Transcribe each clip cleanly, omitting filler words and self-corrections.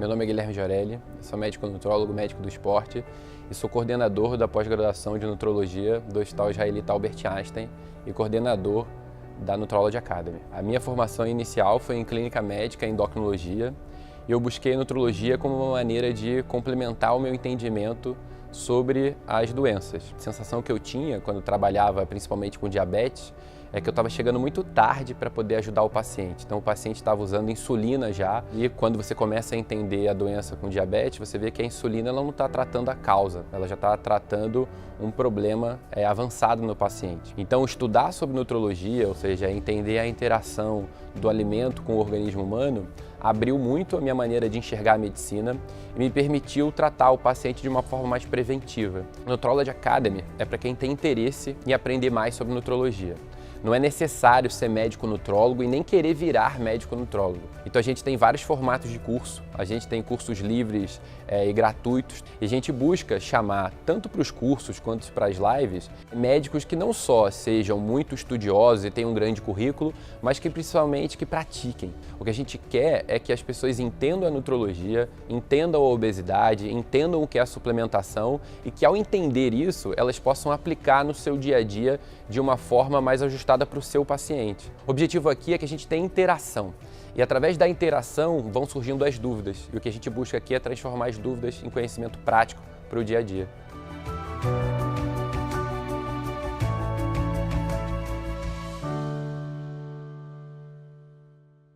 Meu nome é Guilherme Giorelli, sou médico nutrólogo, médico do esporte e sou coordenador da pós-graduação de nutrologia do Hospital Israelita Albert Einstein e coordenador da Nutrology Academy. A minha formação inicial foi em clínica médica e endocrinologia e eu busquei a nutrologia como uma maneira de complementar o meu entendimento sobre as doenças. A sensação que eu tinha quando trabalhava principalmente com diabetes é que eu estava chegando muito tarde para poder ajudar o paciente. Então o paciente estava usando insulina já e quando você começa a entender a doença com diabetes, você vê que a insulina ela não está tratando a causa, ela já está tratando um problema avançado no paciente. Então estudar sobre nutrologia, ou seja, entender a interação do alimento com o organismo humano, abriu muito a minha maneira de enxergar a medicina e me permitiu tratar o paciente de uma forma mais preventiva. Nutrology Academy é para quem tem interesse em aprender mais sobre nutrologia. Não é necessário ser médico nutrólogo e nem querer virar médico nutrólogo. Então a gente tem vários formatos de curso, a gente tem cursos livres e gratuitos e a gente busca chamar, tanto para os cursos quanto para as lives, médicos que não só sejam muito estudiosos e tenham um grande currículo, mas que principalmente que pratiquem. O que a gente quer é que as pessoas entendam a nutrologia, entendam a obesidade, entendam o que é a suplementação e que ao entender isso, elas possam aplicar no seu dia a dia de uma forma mais ajustada para o seu paciente. O objetivo aqui é que a gente tenha interação e através da interação vão surgindo as dúvidas e o que a gente busca aqui é transformar as dúvidas em conhecimento prático para o dia a dia.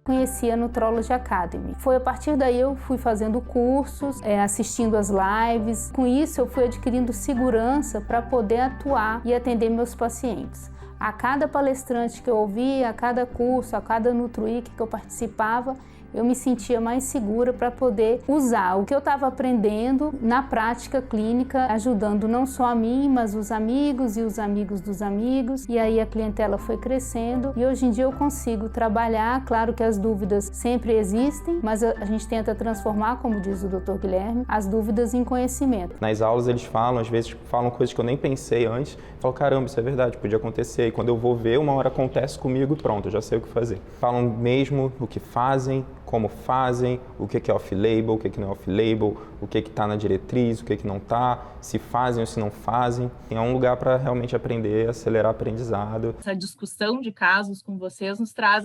Conheci a Nutrology Academy. Foi a partir daí eu fui fazendo cursos, assistindo as lives. Com isso eu fui adquirindo segurança para poder atuar e atender meus pacientes. A cada palestrante que eu ouvia, a cada curso, a cada NutriWeek que eu participava, eu me sentia mais segura para poder usar o que eu estava aprendendo na prática clínica, ajudando não só a mim, mas os amigos e os amigos dos amigos. E aí a clientela foi crescendo e hoje em dia eu consigo trabalhar. Claro que as dúvidas sempre existem, mas a gente tenta transformar, como diz o Dr. Guilherme, as dúvidas em conhecimento. Nas aulas eles falam, às vezes falam coisas que eu nem pensei antes. Eu falo, caramba, isso é verdade, podia acontecer. E quando eu vou ver, uma hora acontece comigo e pronto, eu já sei o que fazer. Falam mesmo o que fazem, como fazem, o que é off-label, o que não é off-label, o que está na diretriz, o que não está, se fazem ou se não fazem. É um lugar para realmente aprender, acelerar o aprendizado. Essa discussão de casos com vocês nos traz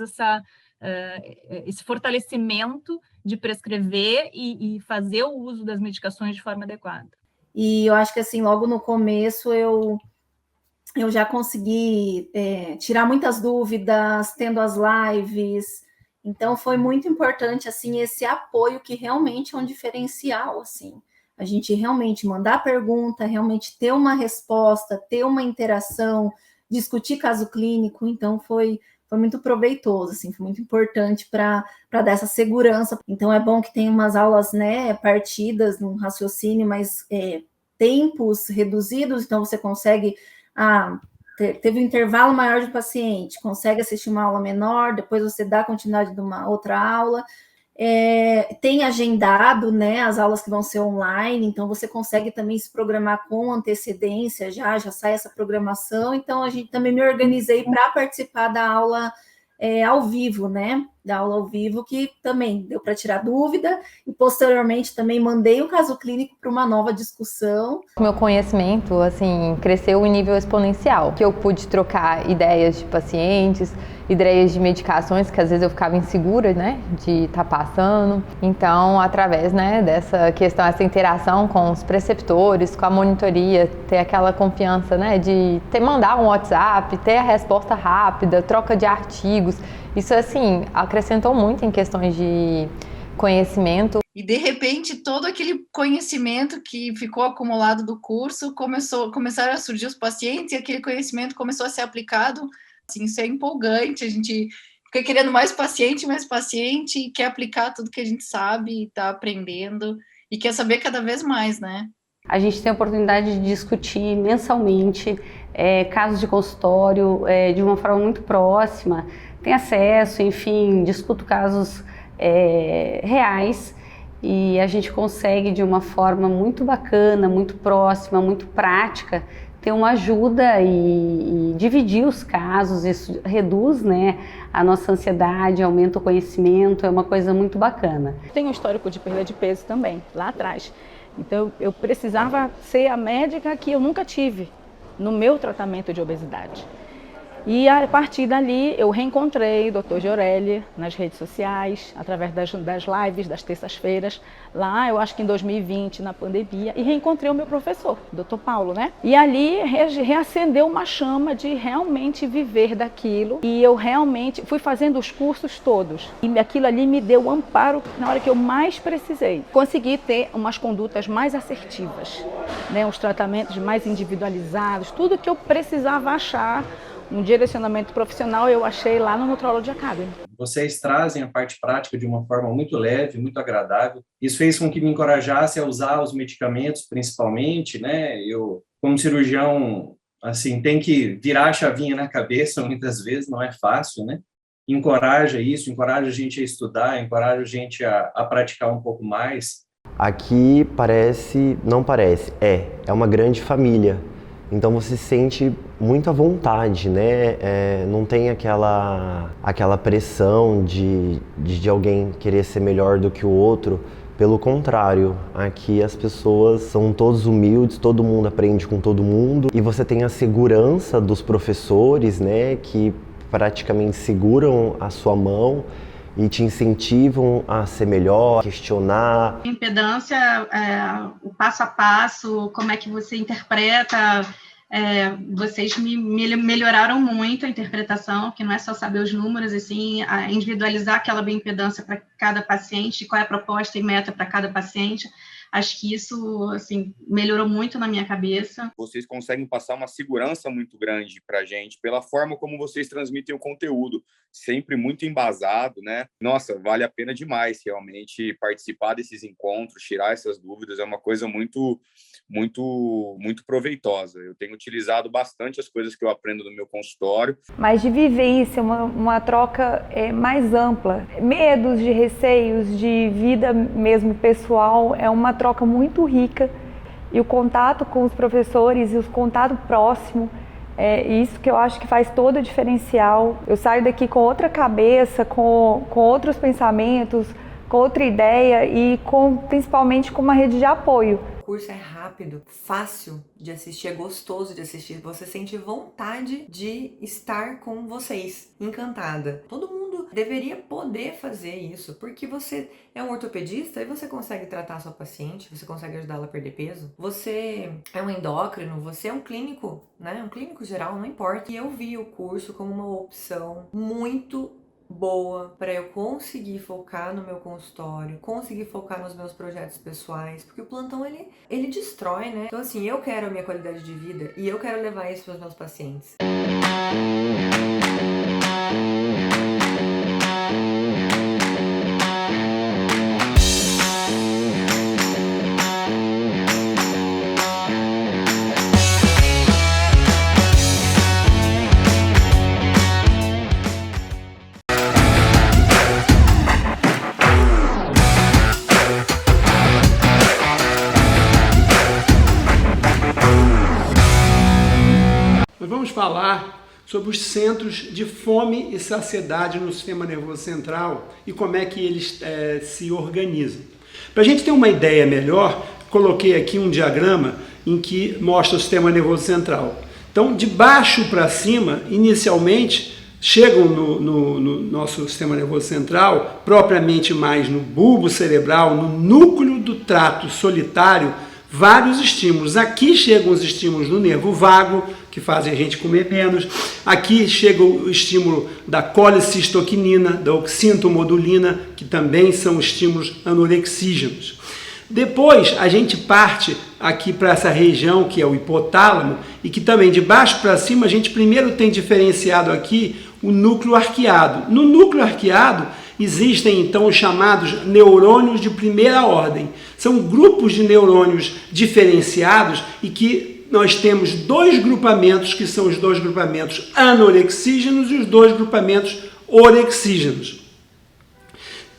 esse fortalecimento de prescrever e fazer o uso das medicações de forma adequada. E eu acho que assim, logo no começo eu já consegui tirar muitas dúvidas, tendo as lives. Então, foi muito importante, assim, esse apoio que realmente é um diferencial, assim. A gente realmente mandar pergunta, realmente ter uma resposta, ter uma interação, discutir caso clínico. Então, foi muito proveitoso, assim, foi muito importante para dar essa segurança. Então, é bom que tem umas aulas, né, partidas num raciocínio, mas tempos reduzidos, então você consegue... teve um intervalo maior de paciente, consegue assistir uma aula menor, depois você dá continuidade de uma outra aula, tem agendado, né, as aulas que vão ser online, então você consegue também se programar com antecedência, já sai essa programação, então a gente também me organizei para participar da aula ao vivo, né, da aula ao vivo, que também deu para tirar dúvida, e posteriormente também mandei o caso clínico para uma nova discussão. Meu conhecimento, assim, cresceu em nível exponencial, que eu pude trocar ideias de pacientes, ideias de medicações, que às vezes eu ficava insegura, né, de estar passando. Então, através, né, dessa questão, essa interação com os preceptores, com a monitoria, ter aquela confiança, né, de mandar um WhatsApp, ter a resposta rápida, troca de artigos, isso, assim, acrescentou muito em questões de conhecimento. E, de repente, todo aquele conhecimento que ficou acumulado do curso, começaram a surgir os pacientes e aquele conhecimento começou a ser aplicado. Assim, isso é empolgante, a gente fica querendo mais paciente, e quer aplicar tudo que a gente sabe, está aprendendo e quer saber cada vez mais, né? A gente tem a oportunidade de discutir mensalmente casos de consultório de uma forma muito próxima, tem acesso, enfim, discuto casos reais e a gente consegue de uma forma muito bacana, muito próxima, muito prática, ter uma ajuda e dividir os casos. Isso reduz, né, a nossa ansiedade, aumenta o conhecimento, é uma coisa muito bacana. Tem um histórico de perda de peso também, lá atrás. Então eu precisava ser a médica que eu nunca tive no meu tratamento de obesidade. E a partir dali eu reencontrei o Dr. Giorelli nas redes sociais, através das lives das terças-feiras, lá eu acho que em 2020, na pandemia, e reencontrei o meu professor, Dr. Paulo, né? E ali reacendeu uma chama de realmente viver daquilo, e eu realmente fui fazendo os cursos todos, e aquilo ali me deu amparo na hora que eu mais precisei. Consegui ter umas condutas mais assertivas, né? Os tratamentos mais individualizados, tudo que eu precisava achar. Um direcionamento profissional eu achei lá no Nutrology Academy. Vocês trazem a parte prática de uma forma muito leve, muito agradável. Isso fez com que me encorajasse a usar os medicamentos, principalmente, né? Eu, como cirurgião, assim, tem que virar a chavinha na cabeça muitas vezes, não é fácil, né? Encoraja isso, encoraja a gente a estudar, encoraja a gente a praticar um pouco mais. Aqui é uma grande família. Então você se sente muito à vontade, né? Não tem aquela pressão de alguém querer ser melhor do que o outro. Pelo contrário, aqui as pessoas são todos humildes, todo mundo aprende com todo mundo. E você tem a segurança dos professores, né? Que praticamente seguram a sua mão e te incentivam a ser melhor, questionar. Impedância, o passo a passo, como é que você interpreta, vocês me melhoraram muito a interpretação, que não é só saber os números, assim, individualizar aquela bioimpedância para cada paciente, qual é a proposta e meta para cada paciente. Acho que isso, assim, melhorou muito na minha cabeça. Vocês conseguem passar uma segurança muito grande para a gente, pela forma como vocês transmitem o conteúdo, sempre muito embasado, né? Nossa, vale a pena demais, realmente, participar desses encontros, tirar essas dúvidas, é uma coisa muito, muito, muito proveitosa. Eu tenho utilizado bastante as coisas que eu aprendo no meu consultório. Mas de vivência, uma troca mais ampla. Medos, de receios, de vida mesmo pessoal, é uma troca muito rica, e o contato com os professores e o contato próximo, isso que eu acho que faz todo o diferencial. Eu saio daqui com outra cabeça, com outros pensamentos, com outra ideia e principalmente com uma rede de apoio. O curso é rápido, fácil de assistir, é gostoso de assistir. Você sente vontade de estar com vocês, encantada. Todo mundo deveria poder fazer isso, porque você é um ortopedista e você consegue tratar a sua paciente, você consegue ajudá-la a perder peso. Você é um endócrino, você é um clínico, né? Um clínico geral, não importa. E eu vi o curso como uma opção muito boa para eu conseguir focar no meu consultório, conseguir focar nos meus projetos pessoais, porque o plantão ele destrói, né? Então assim, eu quero a minha qualidade de vida e eu quero levar isso para os meus pacientes. Vamos falar sobre os centros de fome e saciedade no sistema nervoso central e como é que eles se organizam. Para a gente ter uma ideia melhor, coloquei aqui um diagrama em que mostra o sistema nervoso central. Então, de baixo para cima, inicialmente, chegam no nosso sistema nervoso central, propriamente mais no bulbo cerebral, no núcleo do trato solitário, vários estímulos. Aqui chegam os estímulos do nervo vago, que fazem a gente comer menos. Aqui chega o estímulo da colicistoquinina, da oxintomodulina, que também são estímulos anorexígenos. Depois a gente parte aqui para essa região que é o hipotálamo e que também de baixo para cima a gente primeiro tem diferenciado aqui o núcleo arqueado. No núcleo arqueado existem então os chamados neurônios de primeira ordem. São grupos de neurônios diferenciados e que nós temos dois grupamentos, que são os dois grupamentos anorexígenos e os dois grupamentos orexígenos.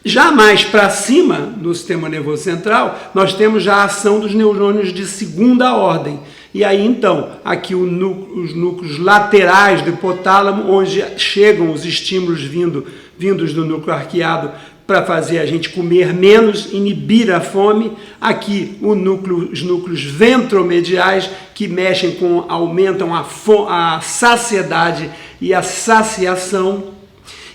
Já mais para cima, no sistema nervoso central, nós temos já a ação dos neurônios de segunda ordem. E aí, então, aqui os núcleos laterais do hipotálamo, onde chegam os estímulos vindos do núcleo arqueado para fazer a gente comer menos, inibir a fome. Aqui os núcleos ventromediais, que aumentam a saciedade e a saciação.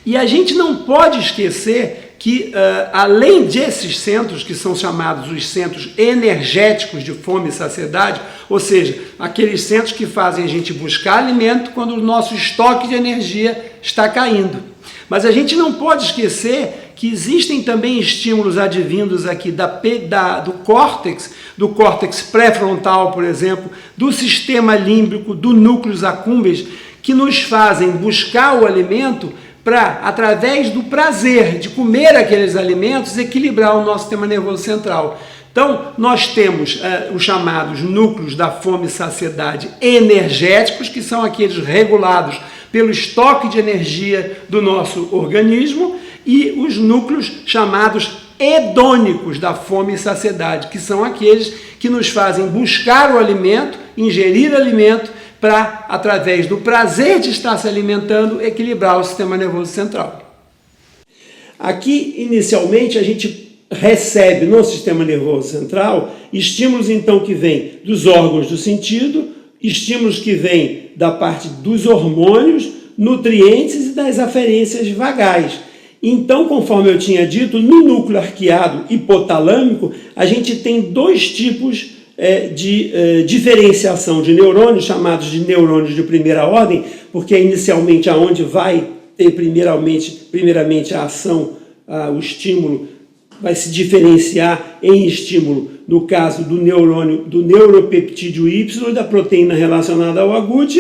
E a gente não pode esquecer que, além desses centros, que são chamados os centros energéticos de fome e saciedade, ou seja, aqueles centros que fazem a gente buscar alimento quando o nosso estoque de energia está caindo. Mas a gente não pode esquecer que existem também estímulos advindos aqui do córtex pré-frontal, por exemplo, do sistema límbico, do núcleos accumbens, que nos fazem buscar o alimento para, através do prazer de comer aqueles alimentos, equilibrar o nosso sistema nervoso central. Então, nós temos os chamados núcleos da fome e saciedade energéticos, que são aqueles regulados pelo estoque de energia do nosso organismo, e os núcleos chamados hedônicos da fome e saciedade, que são aqueles que nos fazem buscar o alimento, ingerir alimento, para, através do prazer de estar se alimentando, equilibrar o sistema nervoso central. Aqui, inicialmente, a gente recebe no sistema nervoso central estímulos, então, que vêm dos órgãos do sentido, estímulos que vêm da parte dos hormônios, nutrientes e das aferências vagais. Então, conforme eu tinha dito, no núcleo arqueado hipotalâmico, a gente tem dois tipos de diferenciação de neurônios, chamados de neurônios de primeira ordem, porque é inicialmente aonde vai ter primeiramente a ação, o estímulo vai se diferenciar em estímulo, no caso do neuropeptídeo Y e da proteína relacionada ao AGUT,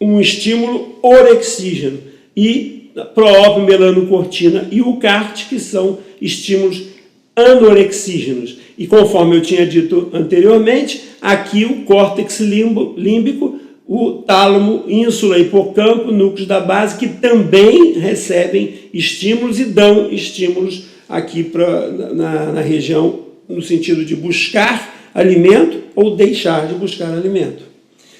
um estímulo orexígeno, e proópio, melanocortina e o CART, que são estímulos anorexígenos. E conforme eu tinha dito anteriormente, aqui o córtex límbico, o tálamo, ínsula, hipocampo, núcleos da base, que também recebem estímulos e dão estímulos aqui na região, no sentido de buscar alimento ou deixar de buscar alimento.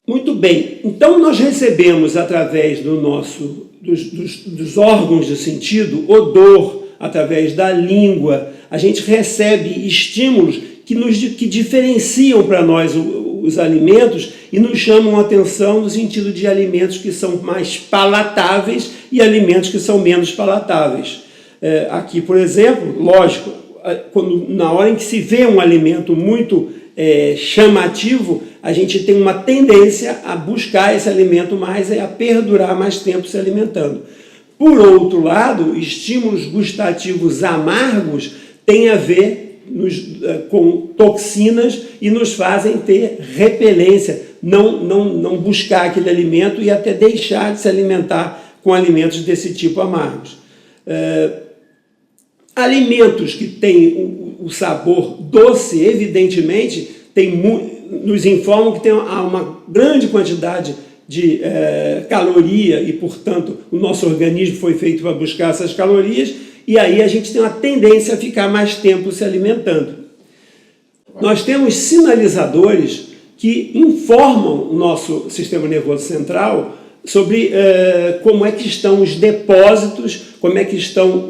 Muito bem, então nós recebemos através dos órgãos de sentido, odor, através da língua, a gente recebe estímulos que diferenciam para nós os alimentos e nos chamam a atenção no sentido de alimentos que são mais palatáveis e alimentos que são menos palatáveis. Aqui, por exemplo, lógico, na hora em que se vê um alimento muito chamativo, a gente tem uma tendência a buscar esse alimento mais e a perdurar mais tempo se alimentando. Por outro lado, estímulos gustativos amargos têm a ver com toxinas e nos fazem ter repelência, não buscar aquele alimento e até deixar de se alimentar com alimentos desse tipo amargos. Alimentos que têm o sabor doce, evidentemente, nos informam que tem uma grande quantidade de caloria e, portanto, o nosso organismo foi feito para buscar essas calorias e aí a gente tem uma tendência a ficar mais tempo se alimentando. Nós temos sinalizadores que informam o nosso sistema nervoso central sobre como é que estão os depósitos, como é que estão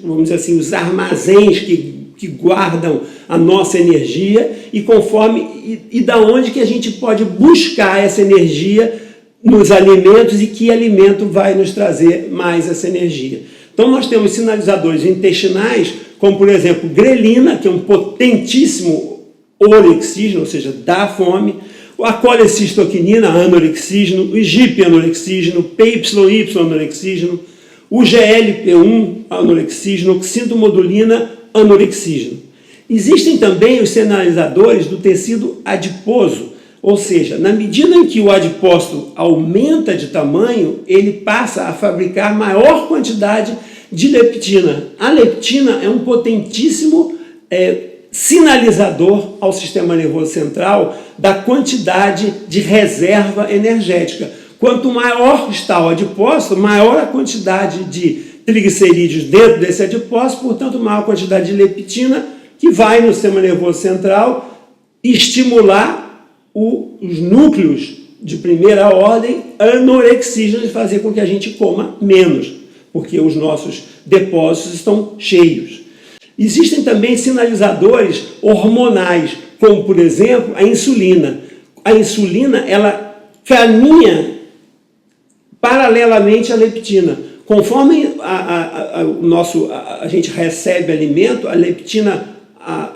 vamos dizer assim, os armazéns que guardam a nossa energia e da onde que a gente pode buscar essa energia nos alimentos e que alimento vai nos trazer mais essa energia. Então nós temos sinalizadores intestinais, como por exemplo grelina, que é um potentíssimo orexígeno, ou seja, dá fome, a colecistoquinina, anorexígeno, o GIP-anorexígeno, PYY-anorexígeno, o GLP-1, anorexígeno, oxintomodulina, anorexígeno. Existem também os sinalizadores do tecido adiposo, ou seja, na medida em que o adipócito aumenta de tamanho, ele passa a fabricar maior quantidade de leptina. A leptina é um potentíssimo sinalizador ao sistema nervoso central da quantidade de reserva energética. Quanto maior está o adipócito, maior a quantidade de triglicerídeos dentro desse adipócito, portanto, maior quantidade de leptina que vai no sistema nervoso central estimular os núcleos de primeira ordem anorexígenos e fazer com que a gente coma menos, porque os nossos depósitos estão cheios. Existem também sinalizadores hormonais, como, por exemplo, a insulina. A insulina, ela caminha paralelamente à leptina. Conforme a gente recebe alimento, a leptina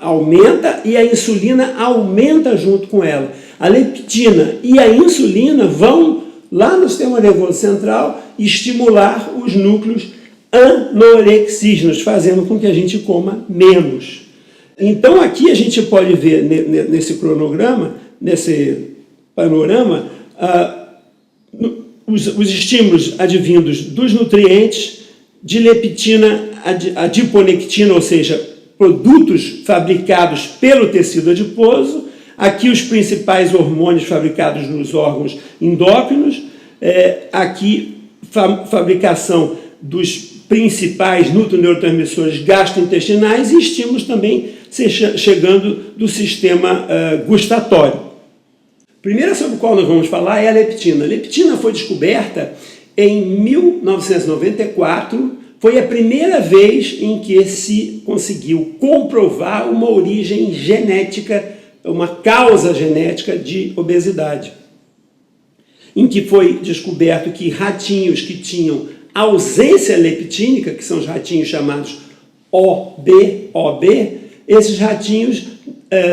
aumenta e a insulina aumenta junto com ela. A leptina e a insulina vão lá no sistema nervoso central estimular os núcleos anorexígenos, fazendo com que a gente coma menos. Então aqui a gente pode ver nesse cronograma, nesse panorama, os estímulos advindos dos nutrientes, de leptina, adiponectina, ou seja, produtos fabricados pelo tecido adiposo, aqui os principais hormônios fabricados nos órgãos endócrinos, aqui fabricação dos principais neurotransmissores gastrointestinais e estímulos também chegando do sistema gustatório. A primeira sobre a qual nós vamos falar é a leptina. A leptina foi descoberta em 1994, foi a primeira vez em que se conseguiu comprovar uma origem genética, uma causa genética de obesidade, em que foi descoberto que ratinhos que tinham ausência leptínica, que são os ratinhos chamados OB, esses ratinhos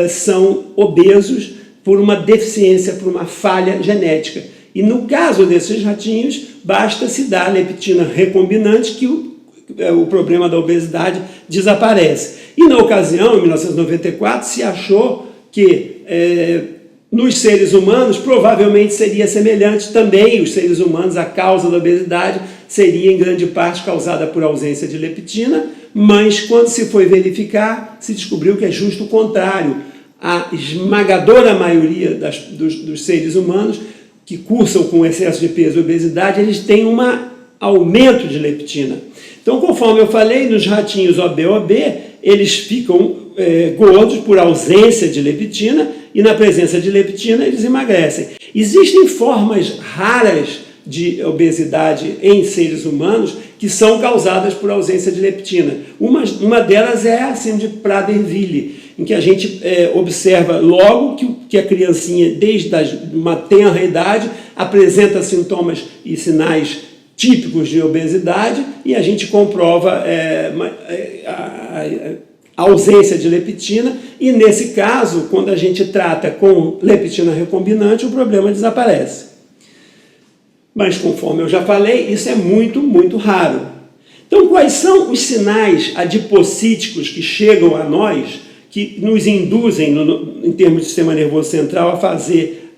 são obesos por uma deficiência, por uma falha genética. E no caso desses ratinhos, basta se dar leptina recombinante que o problema da obesidade desaparece. E na ocasião, em 1994, se achou que nos seres humanos provavelmente seria semelhante também. Os seres humanos, a causa da obesidade seria em grande parte causada por ausência de leptina, mas quando se foi verificar, se descobriu que é justo o contrário. A esmagadora maioria dos seres humanos que cursam com excesso de peso e obesidade, eles têm um aumento de leptina. Então, conforme eu falei, nos ratinhos OB, eles ficam gordos por ausência de leptina e na presença de leptina eles emagrecem. Existem formas raras de obesidade em seres humanos que são causadas por ausência de leptina. Uma delas é a síndrome de Prader-Willi, em que a gente observa logo que a criancinha, desde uma tenra idade, apresenta sintomas e sinais típicos de obesidade e a gente comprova a ausência de leptina e, nesse caso, quando a gente trata com leptina recombinante, o problema desaparece. Mas, conforme eu já falei, isso é muito, muito raro. Então, quais são os sinais adipocíticos que chegam a nós, que nos induzem, em termos de sistema nervoso central, a fazer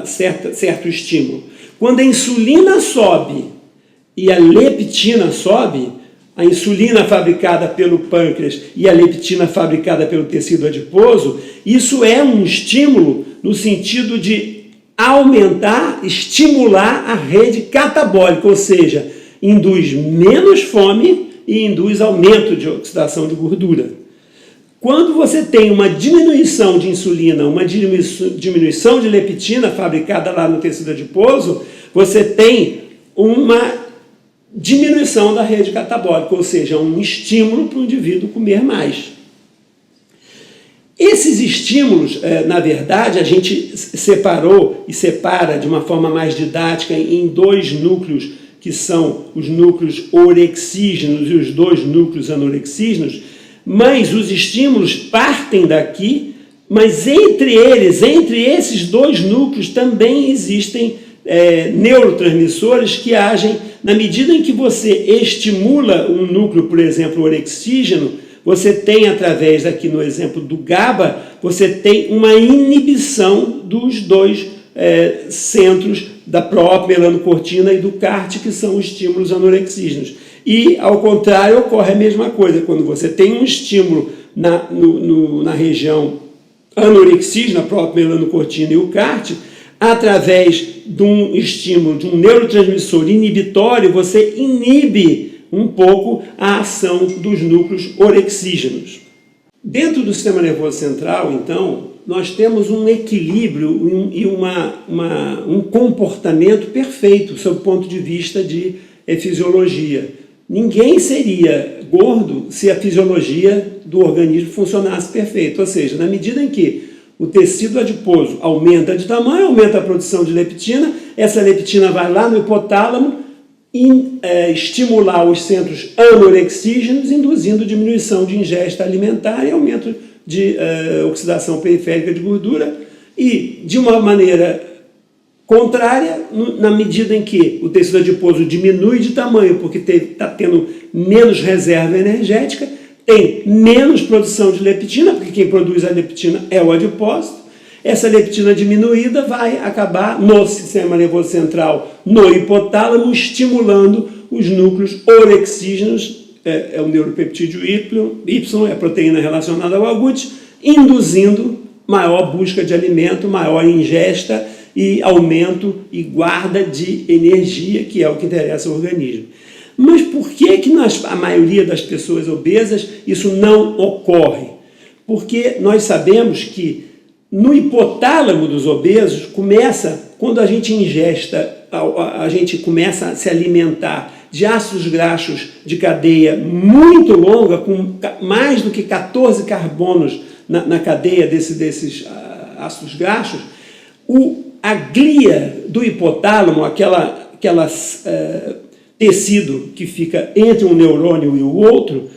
certo estímulo? Quando a insulina sobe e a leptina sobe, a insulina fabricada pelo pâncreas e a leptina fabricada pelo tecido adiposo, isso é um estímulo no sentido de aumentar, estimular a rede catabólica, ou seja, induz menos fome e induz aumento de oxidação de gordura. Quando você tem uma diminuição de insulina, uma diminuição de leptina fabricada lá no tecido adiposo, você tem uma diminuição da rede catabólica, ou seja, um estímulo para o indivíduo comer mais. Esses estímulos, na verdade, a gente separou e separa de uma forma mais didática em dois núcleos, que são os núcleos orexígenos e os dois núcleos anorexígenos, mas os estímulos partem daqui, mas entre esses dois núcleos também existem neurotransmissores que agem na medida em que você estimula um núcleo, por exemplo, orexígeno. Você tem, através aqui no exemplo do GABA, você tem uma inibição dos dois centros da pró-melanocortina e do CART, que são os estímulos anorexígenos. E, ao contrário, ocorre a mesma coisa. Quando você tem um estímulo na região anorexígena, a pró-melanocortina e o CART, através de um estímulo, de um neurotransmissor inibitório, você inibe um pouco a ação dos núcleos orexígenos. Dentro do sistema nervoso central, então, nós temos um equilíbrio e um comportamento perfeito sob o ponto de vista de fisiologia. Ninguém seria gordo se a fisiologia do organismo funcionasse perfeito, ou seja, na medida em que o tecido adiposo aumenta de tamanho, aumenta a produção de leptina, essa leptina vai lá no hipotálamo e estimular os centros anorexígenos, induzindo diminuição de ingesta alimentar e aumento de oxidação periférica de gordura, e de uma maneira contrária, na medida em que o tecido adiposo diminui de tamanho porque está tendo menos reserva energética, tem menos produção de leptina, porque quem produz a leptina é o adipócito. Essa leptina diminuída vai acabar no sistema nervoso central, no hipotálamo, estimulando os núcleos orexígenos, é o neuropeptídeo Y, é a proteína relacionada ao AGUT, induzindo maior busca de alimento, maior ingesta e aumento e guarda de energia, que é o que interessa ao organismo. Mas por que a maioria das pessoas obesas isso não ocorre? Porque nós sabemos que no hipotálamo dos obesos quando a gente ingesta, a gente começa a se alimentar de ácidos graxos de cadeia muito longa, com mais do que 14 carbonos na cadeia desses ácidos graxos, a glia do hipotálamo, aquela tecido que fica entre um neurônio e o outro,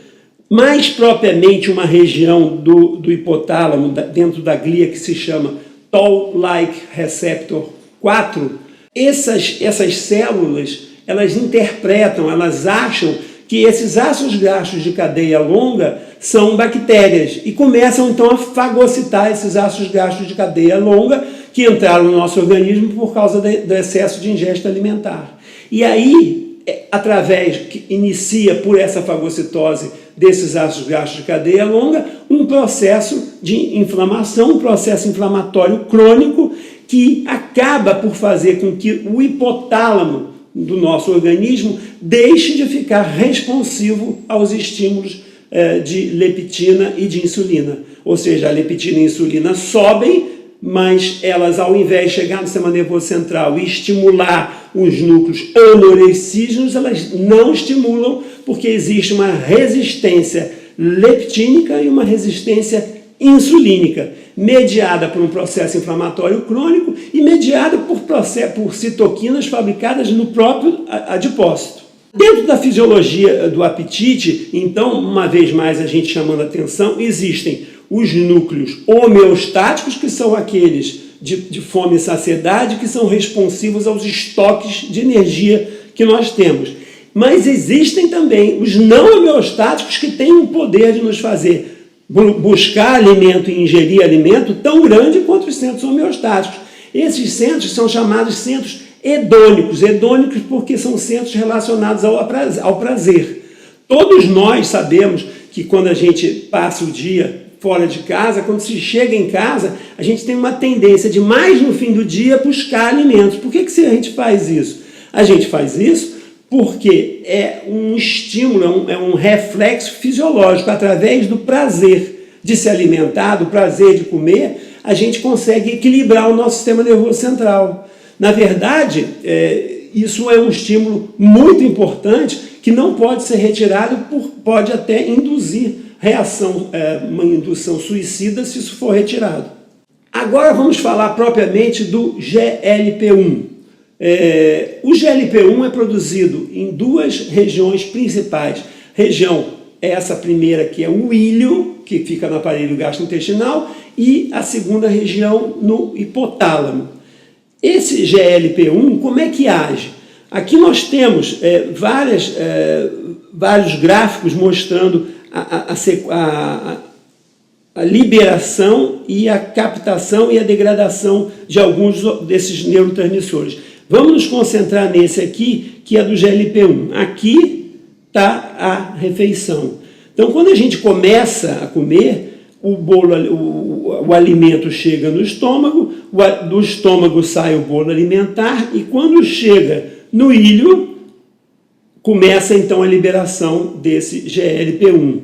mais propriamente uma região do hipotálamo, dentro da glia, que se chama Toll-like receptor 4, essas células, elas interpretam, elas acham que esses ácidos graxos de cadeia longa são bactérias e começam então a fagocitar esses ácidos graxos de cadeia longa que entraram no nosso organismo por causa do excesso de ingesta alimentar. E aí, que inicia por essa fagocitose desses ácidos graxos de cadeia longa, um processo de inflamação, um processo inflamatório crônico que acaba por fazer com que o hipotálamo do nosso organismo deixe de ficar responsivo aos estímulos de leptina e de insulina. Ou seja, a leptina e a insulina sobem, mas elas, ao invés de chegar no sistema nervoso central e estimular os núcleos anorexígenos, elas não estimulam, porque existe uma resistência leptínica e uma resistência insulínica, mediada por um processo inflamatório crônico e mediada por citoquinas fabricadas no próprio adipócito. Dentro da fisiologia do apetite, então, uma vez mais a gente chamando a atenção, existem os núcleos homeostáticos, que são aqueles de fome e saciedade, que são responsivos aos estoques de energia que nós temos. Mas existem também os não homeostáticos, que têm o poder de nos fazer buscar alimento e ingerir alimento tão grande quanto os centros homeostáticos. Esses centros são chamados centros hedônicos porque são centros relacionados ao prazer. Todos nós sabemos que quando a gente passa o dia fora de casa, quando se chega em casa, a gente tem uma tendência de, mais no fim do dia, buscar alimentos. Por que a gente faz isso? A gente faz isso porque é um estímulo, é um reflexo fisiológico. Através do prazer de se alimentar, do prazer de comer, a gente consegue equilibrar o nosso sistema nervoso central. Na verdade, isso é um estímulo muito importante que não pode ser retirado, pode até induzir uma indução suicida se isso for retirado. Agora vamos falar propriamente do GLP-1. O GLP-1 é produzido em duas regiões principais. Região, essa primeira que é o ilho, que fica no aparelho gastrointestinal, e a segunda região no hipotálamo. Esse GLP-1, como é que age? Aqui nós temos vários gráficos mostrando a liberação e a captação e a degradação de alguns desses neurotransmissores. Vamos nos concentrar nesse aqui, que é do GLP-1. Aqui está a refeição. Então, quando a gente começa a comer, o alimento chega no estômago, do estômago sai o bolo alimentar, e quando chega no ilho, começa então a liberação desse GLP-1.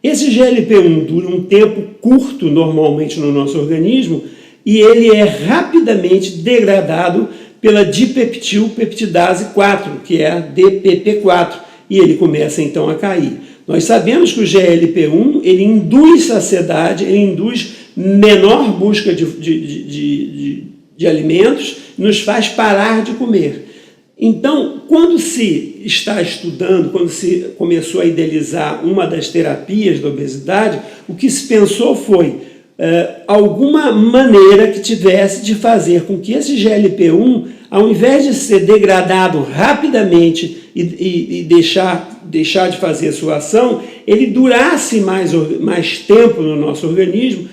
Esse GLP-1 dura um tempo curto normalmente no nosso organismo e ele é rapidamente degradado pela dipeptilpeptidase 4, que é a DPP4, e ele começa então a cair. Nós sabemos que o GLP-1 ele induz saciedade, ele induz menor busca de alimentos, nos faz parar de comer. Então, quando se está estudando, quando se começou a idealizar uma das terapias da obesidade, o que se pensou foi alguma maneira que tivesse de fazer com que esse GLP-1, ao invés de ser degradado rapidamente e deixar de fazer sua ação, ele durasse mais tempo no nosso organismo,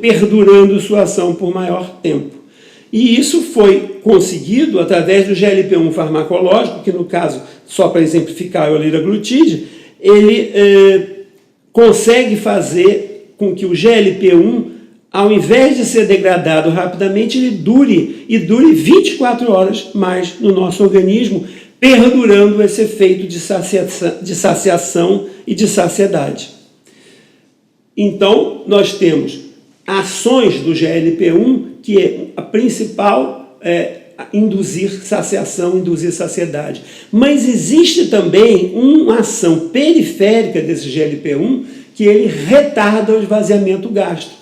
perdurando sua ação por maior tempo. E isso foi conseguido através do GLP-1 farmacológico, que no caso, só para exemplificar, é o liraglutide, ele consegue fazer com que o GLP-1, ao invés de ser degradado rapidamente, ele dure 24 horas mais no nosso organismo, perdurando esse efeito de saciação e de saciedade. Então, nós temos ações do GLP-1, que é a principal induzir saciação, induzir saciedade. Mas existe também uma ação periférica desse GLP-1 que ele retarda o esvaziamento gástrico.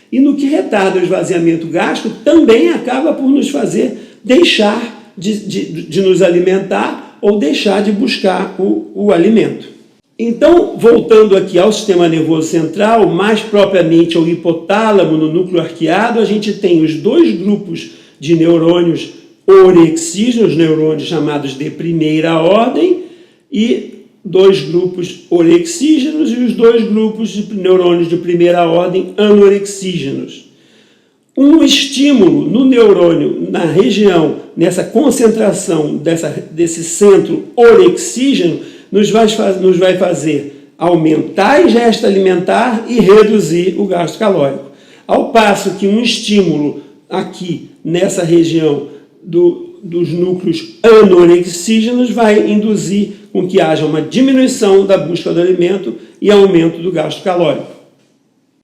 E no que retarda o esvaziamento gástrico também acaba por nos fazer deixar de nos alimentar ou deixar de buscar o alimento. Então, voltando aqui ao sistema nervoso central, mais propriamente ao hipotálamo, no núcleo arqueado, a gente tem os dois grupos de neurônios orexígenos, neurônios chamados de primeira ordem, e dois grupos orexígenos e os dois grupos de neurônios de primeira ordem anorexígenos. Um estímulo no neurônio, na região, nessa concentração desse centro orexígeno, nos vai fazer aumentar a ingesta alimentar e reduzir o gasto calórico. Ao passo que um estímulo aqui nessa região dos núcleos anorexígenos vai induzir com que haja uma diminuição da busca do alimento e aumento do gasto calórico.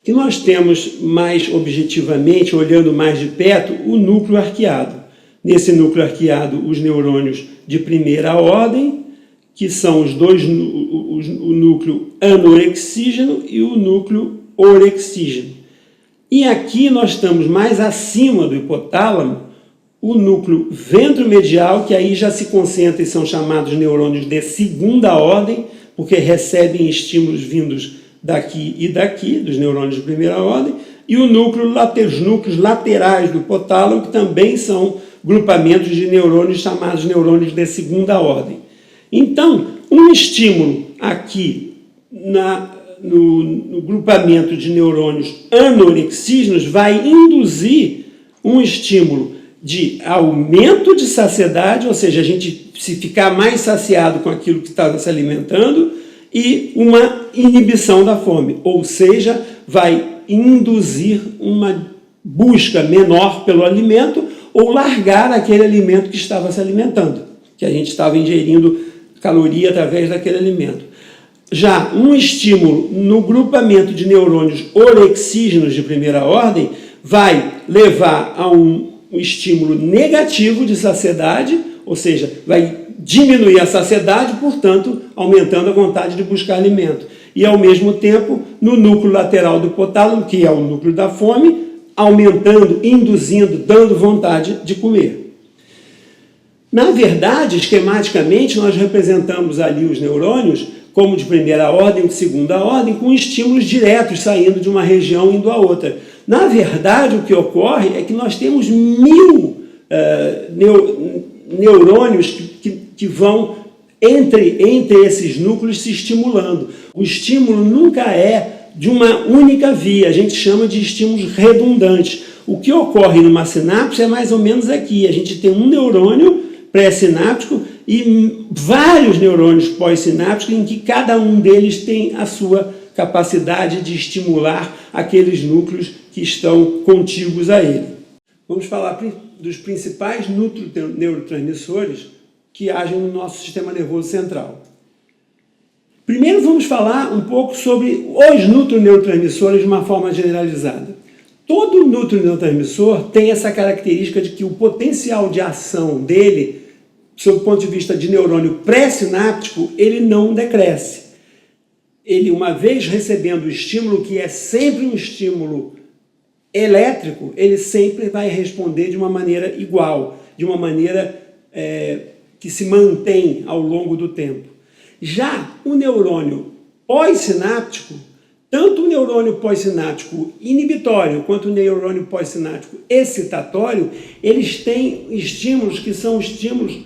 E nós temos mais objetivamente, olhando mais de perto, o núcleo arqueado. Nesse núcleo arqueado, os neurônios de primeira ordem, que são o núcleo anorexígeno e o núcleo orexígeno. E aqui nós estamos mais acima do hipotálamo, o núcleo ventromedial, que aí já se concentra e são chamados neurônios de segunda ordem, porque recebem estímulos vindos daqui e daqui, dos neurônios de primeira ordem, e os núcleos laterais do hipotálamo, que também são grupamentos de neurônios chamados neurônios de segunda ordem. Então, um estímulo aqui no grupamento de neurônios anorexígenos vai induzir um estímulo de aumento de saciedade, ou seja, a gente se ficar mais saciado com aquilo que está se alimentando, e uma inibição da fome, ou seja, vai induzir uma busca menor pelo alimento ou largar aquele alimento que estava se alimentando, que a gente estava ingerindo caloria através daquele alimento. Já um estímulo no grupamento de neurônios orexígenos de primeira ordem vai levar a um estímulo negativo de saciedade, ou seja, vai diminuir a saciedade, portanto, aumentando a vontade de buscar alimento. E, ao mesmo tempo, no núcleo lateral do hipotálamo, que é o núcleo da fome, aumentando, induzindo, dando vontade de comer. Na verdade, esquematicamente, nós representamos ali os neurônios como de primeira ordem, de segunda ordem, com estímulos diretos saindo de uma região indo a outra. Na verdade, o que ocorre é que nós temos 1000 neurônios que vão entre esses núcleos se estimulando. O estímulo nunca é de uma única via, a gente chama de estímulos redundantes. O que ocorre numa sinapse é mais ou menos aqui, a gente tem um neurônio pré-sináptico e vários neurônios pós-sinápticos em que cada um deles tem a sua capacidade de estimular aqueles núcleos que estão contíguos a ele. Vamos falar dos principais neurotransmissores que agem no nosso sistema nervoso central. Primeiro vamos falar um pouco sobre os nutroneurotransmissores de uma forma generalizada. Todo nutroneurotransmissor tem essa característica de que o potencial de ação dele, sob o ponto de vista de neurônio pré-sináptico, ele não decresce. Ele, uma vez recebendo o estímulo, que é sempre um estímulo elétrico, ele sempre vai responder de uma maneira igual, de uma maneira que se mantém ao longo do tempo. Já o neurônio pós-sináptico, tanto o neurônio pós-sináptico inibitório quanto o neurônio pós-sináptico excitatório, eles têm estímulos que são estímulos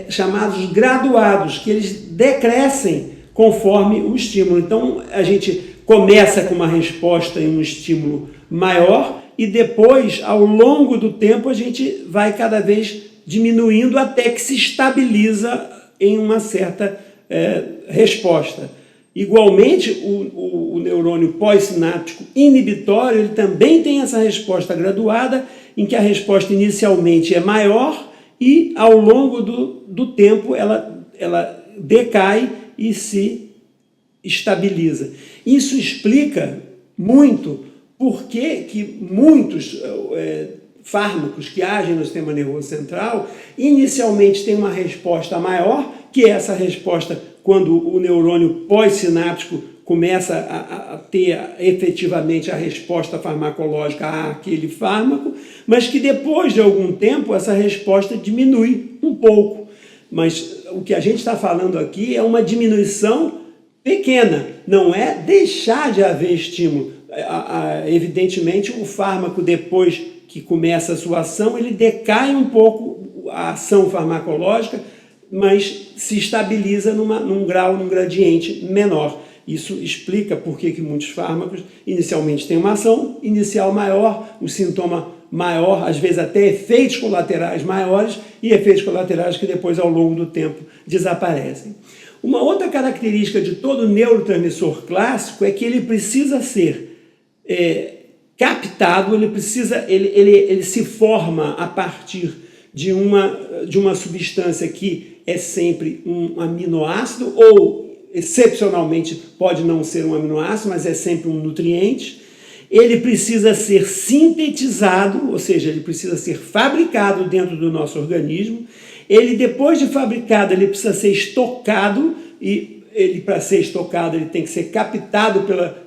chamados graduados, que eles decrescem conforme o estímulo. Então, a gente começa com uma resposta em um estímulo maior e depois, ao longo do tempo, a gente vai cada vez diminuindo até que se estabiliza em uma certa resposta. Igualmente, o neurônio pós-sináptico inibitório, ele também tem essa resposta graduada, em que a resposta inicialmente é maior e, ao longo do tempo, ela decai e se estabiliza. Isso explica muito por que muitos fármacos que agem no sistema nervoso central inicialmente têm uma resposta maior, que é essa resposta quando o neurônio pós-sináptico começa a ter efetivamente a resposta farmacológica àquele fármaco, mas que depois de algum tempo essa resposta diminui um pouco. Mas o que a gente está falando aqui é uma diminuição pequena, não é deixar de haver estímulo. Evidentemente, o fármaco, depois que começa a sua ação, ele decai um pouco a ação farmacológica, mas se estabiliza num gradiente menor. Isso explica por que muitos fármacos inicialmente têm uma ação inicial maior, um sintoma maior, às vezes até efeitos colaterais maiores e efeitos colaterais que depois, ao longo do tempo, desaparecem. Uma outra característica de todo neurotransmissor clássico é que ele precisa ser captado, ele se forma a partir de uma substância que é sempre um aminoácido, ou excepcionalmente pode não ser um aminoácido, mas é sempre um nutriente. Ele precisa ser sintetizado, ou seja, ele precisa ser fabricado dentro do nosso organismo. Ele, depois de fabricado, ele precisa ser estocado, e para ser estocado, ele tem que ser captado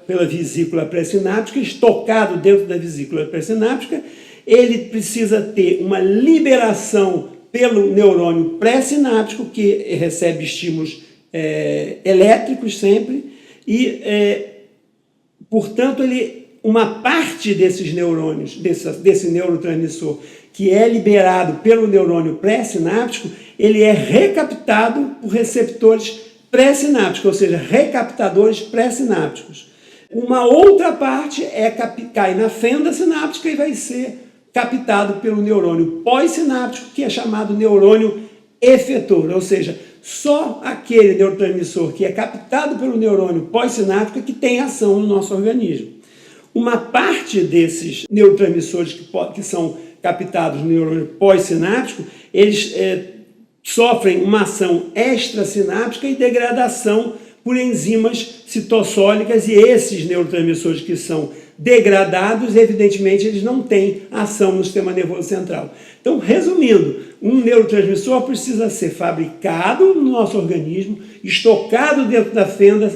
pela vesícula pré-sináptica, estocado dentro da vesícula pré-sináptica. Ele precisa ter uma liberação pelo neurônio pré-sináptico, que recebe estímulos elétricos sempre, e, portanto, uma parte desses neurônios, desse neurotransmissor, que é liberado pelo neurônio pré-sináptico, ele é recaptado por receptores pré-sinápticos, ou seja, recaptadores pré-sinápticos. Uma outra parte cai na fenda sináptica e vai ser captado pelo neurônio pós-sináptico, que é chamado neurônio efetor, ou seja, só aquele neurotransmissor que é captado pelo neurônio pós-sináptico que tem ação no nosso organismo. Uma parte desses neurotransmissores que são captados no neurônio pós-sináptico, eles sofrem uma ação extrasináptica e degradação por enzimas citossólicas, e esses neurotransmissores que são degradados, evidentemente, eles não têm ação no sistema nervoso central. Então, resumindo, um neurotransmissor precisa ser fabricado no nosso organismo, estocado dentro da fenda,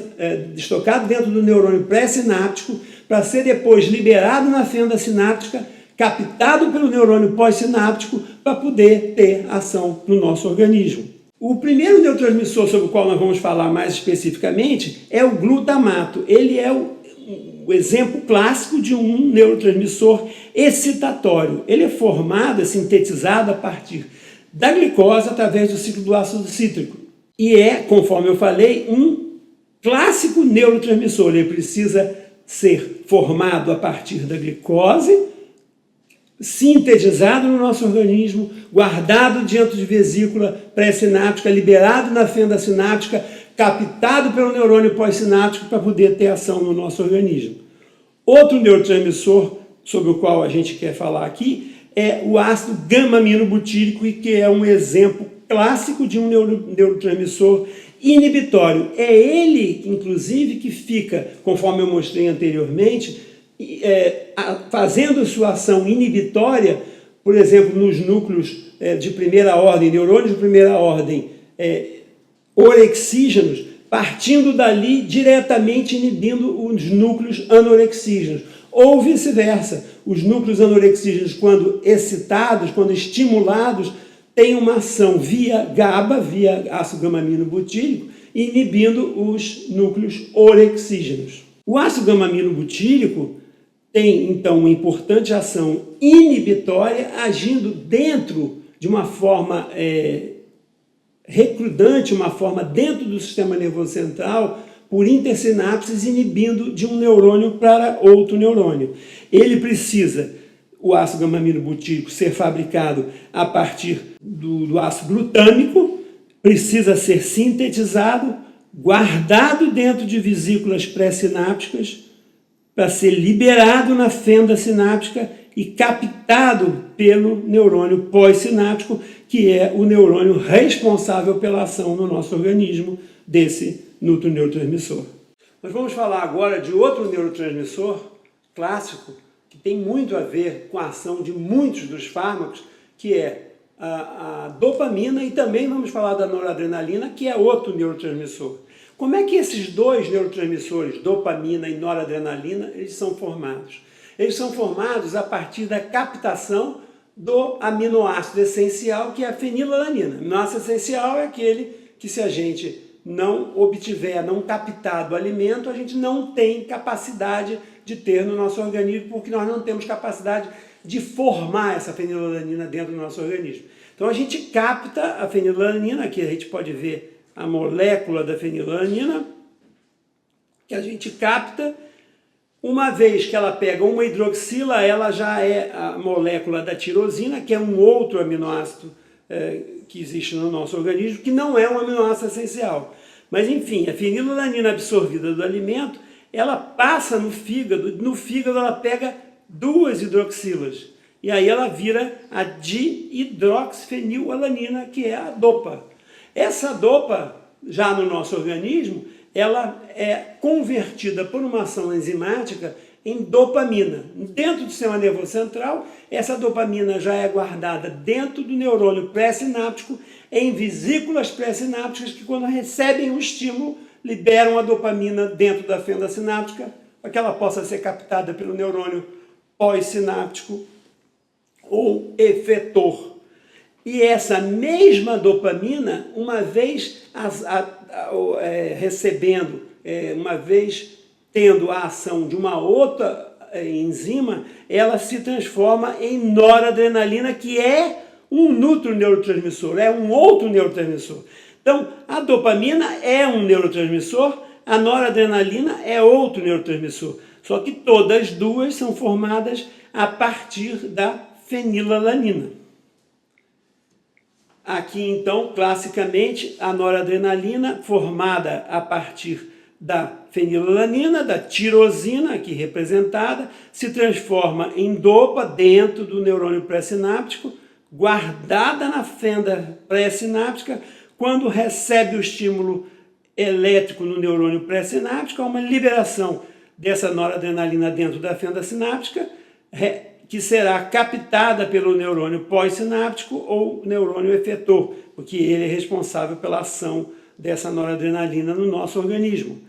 estocado dentro do neurônio pré-sináptico, para ser depois liberado na fenda sináptica, captado pelo neurônio pós-sináptico, para poder ter ação no nosso organismo. O primeiro neurotransmissor sobre o qual nós vamos falar mais especificamente é o glutamato. Ele é o exemplo clássico de um neurotransmissor excitatório. Ele é formado, sintetizado a partir da glicose através do ciclo do ácido cítrico. E conforme eu falei, um clássico neurotransmissor. Ele precisa ser formado a partir da glicose, sintetizado no nosso organismo, guardado dentro de vesícula pré-sináptica, liberado na fenda sináptica, captado pelo neurônio pós-sináptico para poder ter ação no nosso organismo. Outro neurotransmissor sobre o qual a gente quer falar aqui é o ácido gama-aminobutírico, que é um exemplo clássico de um neurotransmissor inibitório. É ele, inclusive, que fica, conforme eu mostrei anteriormente, fazendo sua ação inibitória, por exemplo, nos núcleos de primeira ordem, neurônios de primeira ordem, orexígenos, partindo dali diretamente inibindo os núcleos anorexígenos. Ou vice-versa, os núcleos anorexígenos, quando excitados, quando estimulados, têm uma ação via GABA, via ácido gama-aminobutírico, inibindo os núcleos orexígenos. O ácido gama-aminobutírico tem, então, uma importante ação inibitória, agindo dentro de uma forma recrudante, uma forma dentro do sistema nervoso central, por intersinapses, inibindo de um neurônio para outro neurônio. Ele precisa, o ácido gama-aminobutírico, ser fabricado a partir do ácido glutâmico, precisa ser sintetizado, guardado dentro de vesículas pré-sinápticas, para ser liberado na fenda sináptica e captado pelo neurônio pós-sináptico, que é o neurônio responsável pela ação no nosso organismo desse neurotransmissor. Nós vamos falar agora de outro neurotransmissor clássico que tem muito a ver com a ação de muitos dos fármacos, que é a dopamina, e também vamos falar da noradrenalina, que é outro neurotransmissor. Como é que esses dois neurotransmissores, dopamina e noradrenalina, eles são formados? Eles são formados a partir da captação do aminoácido essencial, que é a fenilalanina. O aminoácido essencial é aquele que, se a gente não obtiver, não captar do alimento, a gente não tem capacidade de ter no nosso organismo, porque nós não temos capacidade de formar essa fenilalanina dentro do nosso organismo. Então a gente capta a fenilalanina, aqui a gente pode ver a molécula da fenilalanina, que a gente capta. Uma vez que ela pega uma hidroxila, ela já é a molécula da tirosina, que é um outro aminoácido que existe no nosso organismo, que não é um aminoácido essencial. Mas, enfim, a fenilalanina absorvida do alimento, ela passa no fígado ela pega duas hidroxilas, e aí ela vira a dihidroxfenilalanina, que é a dopa. Essa dopa, já no nosso organismo, ela é convertida por uma ação enzimática em dopamina. Dentro do sistema nervoso central, essa dopamina já é guardada dentro do neurônio pré-sináptico, em vesículas pré-sinápticas, que, quando recebem um estímulo, liberam a dopamina dentro da fenda sináptica, para que ela possa ser captada pelo neurônio pós-sináptico ou efetor. E essa mesma dopamina, uma vez recebendo, uma vez tendo a ação de uma outra enzima, ela se transforma em noradrenalina, que é um neurotransmissor, é um outro neurotransmissor. Então, a dopamina é um neurotransmissor, a noradrenalina é outro neurotransmissor. Só que todas duas são formadas a partir da fenilalanina. Aqui, então, classicamente, a noradrenalina, formada a partir da fenilalanina, da tirosina, aqui representada, se transforma em dopa dentro do neurônio pré-sináptico, guardada na fenda pré-sináptica. Quando recebe o estímulo elétrico no neurônio pré-sináptico, há uma liberação dessa noradrenalina dentro da fenda sináptica, que será captada pelo neurônio pós-sináptico ou neurônio efetor, porque ele é responsável pela ação dessa noradrenalina no nosso organismo.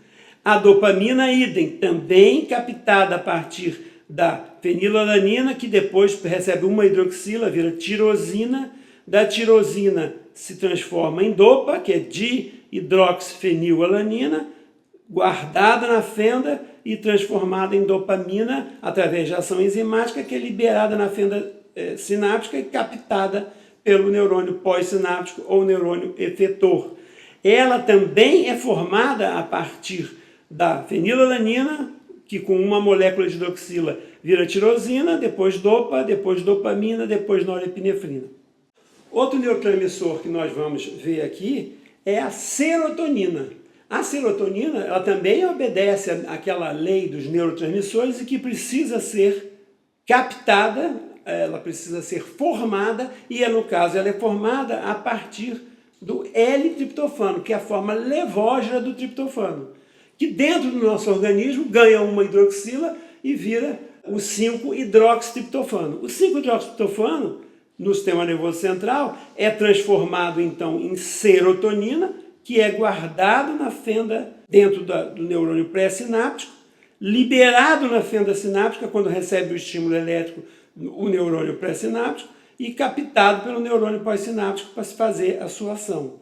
A dopamina, idem, também captada a partir da fenilalanina, que depois recebe uma hidroxila, vira tirosina. Da tirosina se transforma em dopa, que é dihidroxfenilalanina, guardada na fenda e transformada em dopamina através de ação enzimática, que é liberada na fenda sináptica e captada pelo neurônio pós-sináptico ou neurônio efetor. Ela também é formada a partir da fenilalanina, que com uma molécula de hidroxila vira tirosina, depois dopa, depois dopamina, depois norepinefrina. Outro neurotransmissor que nós vamos ver aqui é a serotonina. A serotonina, ela também obedece àquela lei dos neurotransmissores e que precisa ser captada ela precisa ser formada e, no caso, ela é formada a partir do L-triptofano, que é a forma levógena do triptofano, que dentro do nosso organismo ganha uma hidroxila e vira o 5-hidroxitriptofano. O 5-hidroxitriptofano, no sistema nervoso central, é transformado, então, em serotonina, que é guardado na fenda dentro do neurônio pré-sináptico, liberado na fenda sináptica quando recebe o estímulo elétrico, o neurônio pré-sináptico, e captado pelo neurônio pós-sináptico para se fazer a sua ação.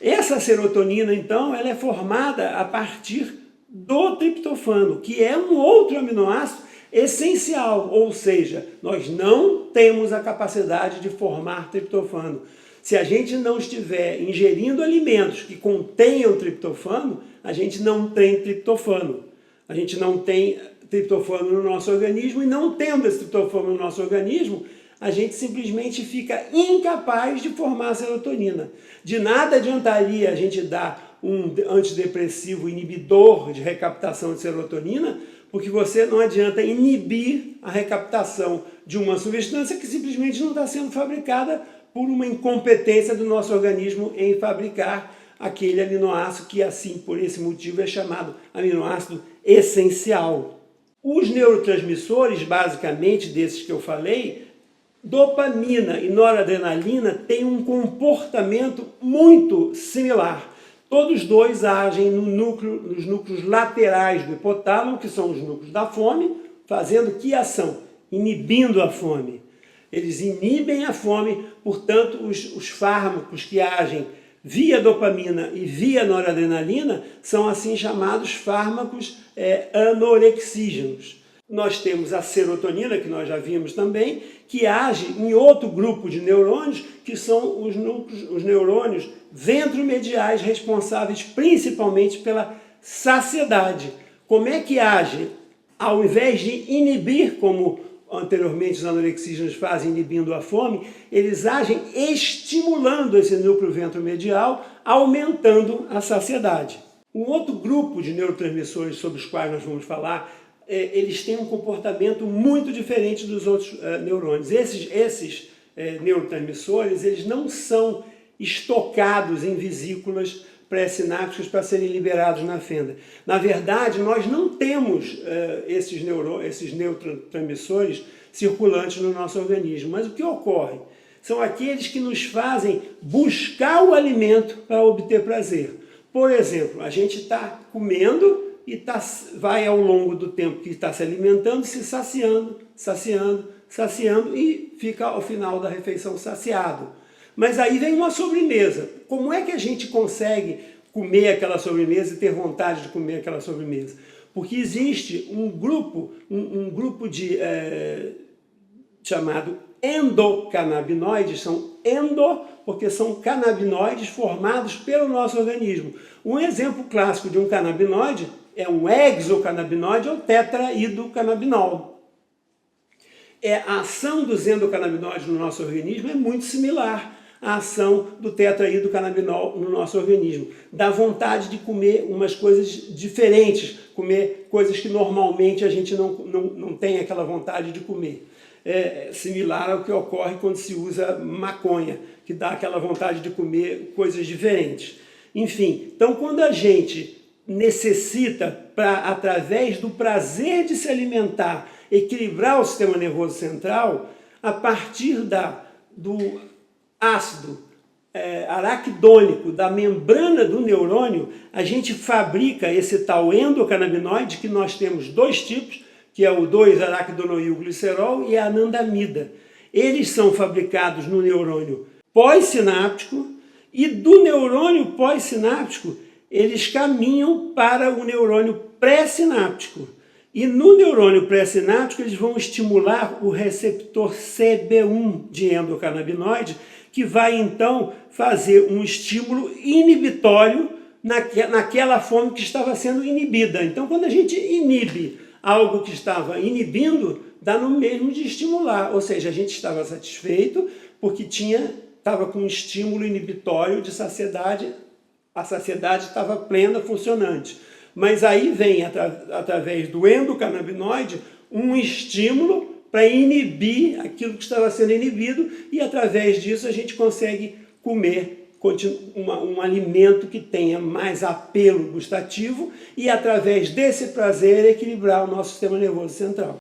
Essa serotonina, então, ela é formada a partir do triptofano, que é um outro aminoácido essencial, ou seja, nós não temos a capacidade de formar triptofano. Se a gente não estiver ingerindo alimentos que contenham triptofano, a gente não tem triptofano. A gente não tem triptofano no nosso organismo, e não tendo esse triptofano no nosso organismo, a gente simplesmente fica incapaz de formar serotonina. De nada adiantaria a gente dar um antidepressivo inibidor de recaptação de serotonina, porque você não adianta inibir a recaptação de uma substância que simplesmente não está sendo fabricada por uma incompetência do nosso organismo em fabricar aquele aminoácido que, assim, por esse motivo, é chamado aminoácido essencial. Os neurotransmissores, basicamente, desses que eu falei, dopamina e noradrenalina têm um comportamento muito similar. Todos dois agem nos núcleos laterais do hipotálamo, que são os núcleos da fome, fazendo que ação? Inibindo a fome. Eles inibem a fome, portanto, os fármacos que agem via dopamina e via noradrenalina são assim chamados fármacos anorexígenos. Nós temos a serotonina, que nós já vimos também, que age em outro grupo de neurônios, que são os neurônios ventromediais, responsáveis principalmente pela saciedade. Como é que age? Ao invés de inibir, como anteriormente os anorexígenos fazem, inibindo a fome, eles agem estimulando esse núcleo ventromedial, aumentando a saciedade. Um outro grupo de neurotransmissores sobre os quais nós vamos falar, eles têm um comportamento muito diferente dos outros neurônios. Esses neurotransmissores, eles não são estocados em vesículas pré-sinápticas para serem liberados na fenda. Na verdade, nós não temos esses neurotransmissores circulantes no nosso organismo. Mas o que ocorre? São aqueles que nos fazem buscar o alimento para obter prazer. Por exemplo, a gente está comendo e vai ao longo do tempo que está se alimentando, se saciando e fica ao final da refeição saciado. Mas aí vem uma sobremesa. Como é que a gente consegue comer aquela sobremesa e ter vontade de comer aquela sobremesa? Porque existe um grupo chamado endocannabinoides, são porque são canabinoides formados pelo nosso organismo. Um exemplo clássico de um canabinoide é um hexocannabinoide ou tetraidocannabinol. A ação dos endocannabinoides no nosso organismo é muito similar à ação do tetraidocannabinol no nosso organismo. Dá vontade de comer umas coisas diferentes, comer coisas que normalmente a gente não tem aquela vontade de comer. É similar ao que ocorre quando se usa maconha, que dá aquela vontade de comer coisas diferentes. Enfim, então quando a gente necessita, através do prazer de se alimentar, equilibrar o sistema nervoso central, a partir do ácido araquidônico da membrana do neurônio, a gente fabrica esse tal endocannabinoide, que nós temos dois tipos, que é o 2-araquidonoilglicerol e a anandamida. Eles são fabricados no neurônio pós-sináptico, e do neurônio pós-sináptico eles caminham para o neurônio pré-sináptico. E no neurônio pré-sináptico eles vão estimular o receptor CB1 de endocannabinoide, que vai então fazer um estímulo inibitório naquela fome que estava sendo inibida. Então, quando a gente inibe algo que estava inibindo, dá no mesmo de estimular, ou seja, a gente estava satisfeito porque estava com um estímulo inibitório de saciedade, a saciedade estava plena, funcionante. Mas aí vem, através do endocannabinoide, um estímulo para inibir aquilo que estava sendo inibido e através disso a gente consegue comer um alimento que tenha mais apelo gustativo e através desse prazer equilibrar o nosso sistema nervoso central.